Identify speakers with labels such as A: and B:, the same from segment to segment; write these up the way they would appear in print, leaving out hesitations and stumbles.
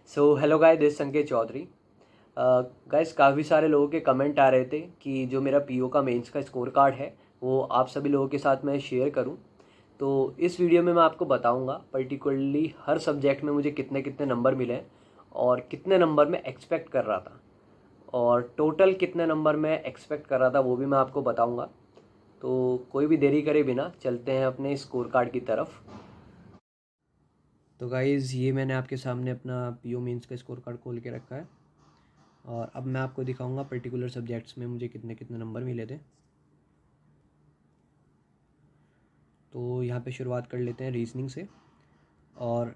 A: Hello guys, this संकेत Chaudhary. Guys, काफ़ी सारे लोगों के कमेंट आ रहे थे कि जो मेरा पीओ का मेंस का स्कोर कार्ड है वो आप सभी लोगों के साथ मैं शेयर करूं। तो इस वीडियो में मैं आपको बताऊंगा पर्टिकुलरली हर सब्जेक्ट में मुझे कितने कितने नंबर मिले हैं और कितने नंबर मैं एक्सपेक्ट कर रहा था, और टोटल कितने नंबर मैं एक्सपेक्ट कर रहा था वो भी मैं आपको बताऊँगा। तो कोई भी देरी करे बिना चलते हैं अपने स्कोर कार्ड की तरफ। तो गाइज़, ये मैंने आपके सामने अपना पीओ मेंस का स्कोर कार्ड खोल के रखा है और अब मैं आपको दिखाऊंगा पर्टिकुलर सब्जेक्ट्स में मुझे कितने कितने नंबर मिले थे। तो यहाँ पे शुरुआत कर लेते हैं रीजनिंग से। और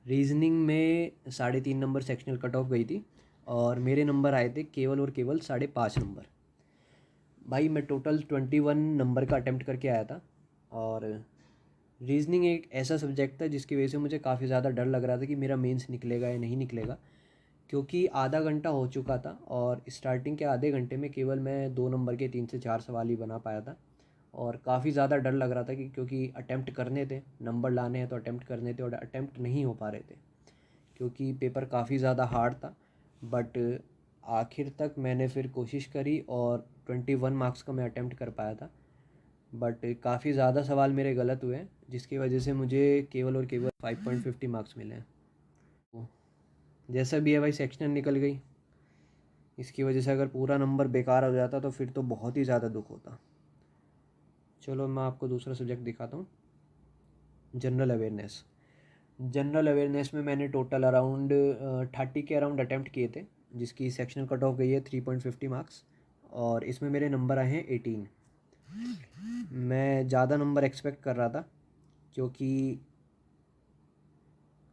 A: रीजनिंग में 3.5 नंबर सेक्शनल कट ऑफ गई थी और मेरे नंबर आए थे केवल और केवल 5.5 नंबर। भाई, मैं टोटल 21 नंबर का अटेम्प्ट करके आया था। और रीजनिंग एक ऐसा सब्जेक्ट था जिसकी वजह से मुझे काफ़ी ज़्यादा डर लग रहा था कि मेरा मेंस निकलेगा या नहीं निकलेगा, क्योंकि आधा घंटा हो चुका था और स्टार्टिंग के आधे घंटे में केवल मैं 2 नंबर के 3 से 4 सवाल ही बना पाया था। और काफ़ी ज़्यादा डर लग रहा था कि क्योंकि अटेम्प्ट करने थे, नंबर लाने हैं तो अटेम्प्ट करने थे और अटेम्प्ट नहीं हो पा रहे थे क्योंकि पेपर काफ़ी ज़्यादा हार्ड था। बट आखिर तक मैंने फिर कोशिश करी और 21 मार्क्स का मैं अटेम्प्ट कर पाया था। बट काफ़ी ज़्यादा सवाल मेरे गलत हुए हैं जिसकी वजह से मुझे केवल और केवल 5.50 मार्क्स मिले हैं। तो जैसा भी है भाई, सेक्शनल निकल गई। इसकी वजह से अगर पूरा नंबर बेकार हो जाता तो फिर तो बहुत ही ज़्यादा दुख होता। चलो मैं आपको दूसरा सब्जेक्ट दिखाता हूँ, जनरल अवेयरनेस। जनरल अवेयरनेस में मैंने टोटल अराउंड 30 के अराउंड अटैम्प्ट किए थे, जिसकी सेक्शनल कट ऑफ गई है 3.50 मार्क्स। और इसमें मेरे नंबर आए हैं 18। मैं ज़्यादा नंबर एक्सपेक्ट कर रहा था क्योंकि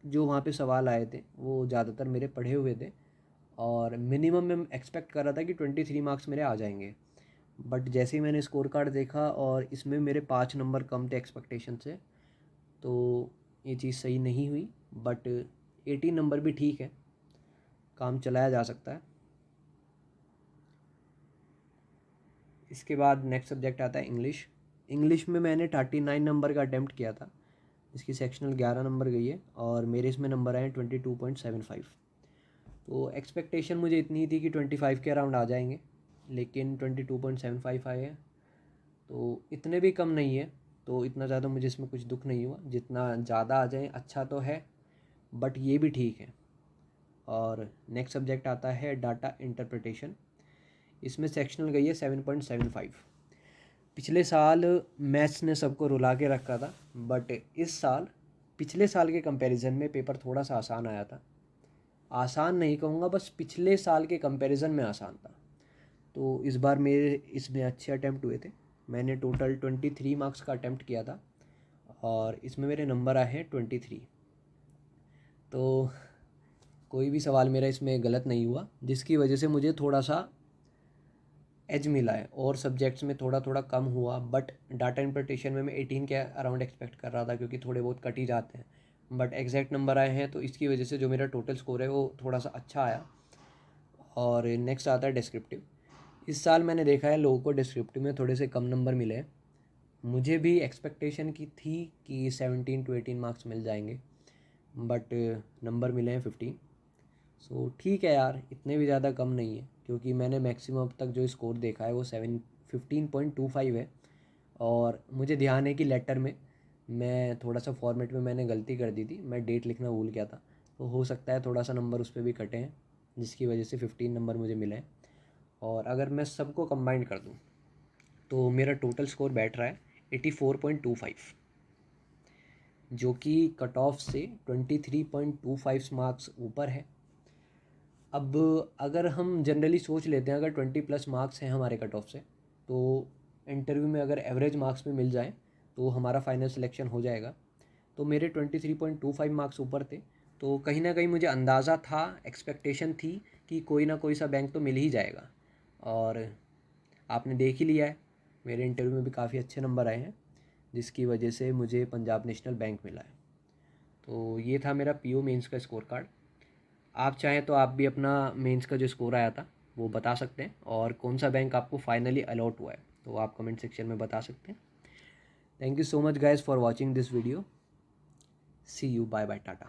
A: जो वहाँ पे सवाल आए थे वो ज़्यादातर मेरे पढ़े हुए थे और मिनिमम मैं एक्सपेक्ट कर रहा था कि 23 मार्क्स मेरे आ जाएंगे। बट जैसे ही मैंने स्कोर कार्ड देखा और इसमें मेरे 5 नंबर कम थे एक्सपेक्टेशन से, तो ये चीज़ सही नहीं हुई। बट 18 नंबर भी ठीक है, काम चलाया जा सकता है। इसके बाद नेक्स्ट सब्जेक्ट आता है इंग्लिश। इंग्लिश में मैंने 39 नंबर का अटैम्प्ट किया था, इसकी सेक्शनल 11 नंबर गई है और मेरे इसमें नंबर आए 22.75। तो एक्सपेक्टेशन मुझे इतनी थी कि 25 के अराउंड आ जाएंगे, लेकिन 22.75 आए हैं, तो इतने भी कम नहीं है। तो इतना ज़्यादा मुझे इसमें कुछ दुख नहीं हुआ, जितना ज़्यादा आ जाए अच्छा तो है, बट ये भी ठीक है। और नेक्स्ट सब्जेक्ट आता है डाटा इंटरप्रिटेशन। इसमें सेक्शनल गई है 7.75। पिछले साल मैथ्स ने सबको रुला के रखा था, बट इस साल पिछले साल के कंपैरिजन में पेपर थोड़ा सा आसान आया था। आसान नहीं कहूँगा, बस पिछले साल के कंपैरिजन में आसान था। तो इस बार मेरे इसमें अच्छे अटैम्प्ट हुए थे। मैंने टोटल 23 मार्क्स का अटैम्प्ट किया था और इसमें मेरे नंबर आए हैं 23। तो कोई भी सवाल मेरा इसमें गलत नहीं हुआ, जिसकी वजह से मुझे थोड़ा सा एज मिला है। और सब्जेक्ट्स में थोड़ा थोड़ा कम हुआ, बट डाटा इंटरप्रिटेशन में मैं 18 के अराउंड एक्सपेक्ट कर रहा था क्योंकि थोड़े बहुत कट ही जाते हैं। बट एग्जैक्ट नंबर आए हैं, तो इसकी वजह से जो मेरा टोटल स्कोर है वो थोड़ा सा अच्छा आया। और नेक्स्ट आता है डिस्क्रिप्टिव। इस साल मैंने देखा है लोगों को डिस्क्रिप्टिव में थोड़े से कम नंबर मिले हैं। मुझे भी एक्सपेक्टेशन की थी कि 17 to 18 मार्क्स मिल जाएंगे, बट नंबर मिले हैं 15। सो ठीक है यार, इतने भी ज़्यादा कम नहीं है क्योंकि मैंने मैक्सिमम अब तक जो स्कोर देखा है वो 15.25 है। और मुझे ध्यान है कि लेटर में मैं थोड़ा सा फॉर्मेट में मैंने गलती कर दी थी, मैं डेट लिखना भूल गया था। तो हो सकता है थोड़ा सा नंबर उस पर भी कटे हैं, जिसकी वजह से 15 नंबर मुझे मिले हैं। और अगर मैं सबको कंबाइन कर दूँ तो मेरा टोटल स्कोर बैठ रहा है 84.25, जो कि कट ऑफ से 23.25 मार्क्स ऊपर है। अब अगर हम जनरली सोच लेते हैं, अगर 20+ मार्क्स हैं हमारे कट ऑफ से, तो इंटरव्यू में अगर एवरेज मार्क्स में मिल जाए तो हमारा फाइनल सिलेक्शन हो जाएगा। तो मेरे 23.25 मार्क्स ऊपर थे, तो कहीं ना कहीं मुझे अंदाज़ा था, एक्सपेक्टेशन थी कि कोई ना कोई सा बैंक तो मिल ही जाएगा। और आपने देख ही लिया है, मेरे इंटरव्यू में भी काफ़ी अच्छे नंबर आए हैं, जिसकी वजह से मुझे पंजाब नेशनल बैंक मिला है। तो ये था मेरा पीओ मेंस का स्कोर कार्ड। आप चाहें तो आप भी अपना मेंस का जो स्कोर आया था वो बता सकते हैं, और कौन सा बैंक आपको फाइनली अलॉट हुआ है तो आप कमेंट सेक्शन में बता सकते हैं। Thank you so much guys for watching this video. See you, bye bye, Tata.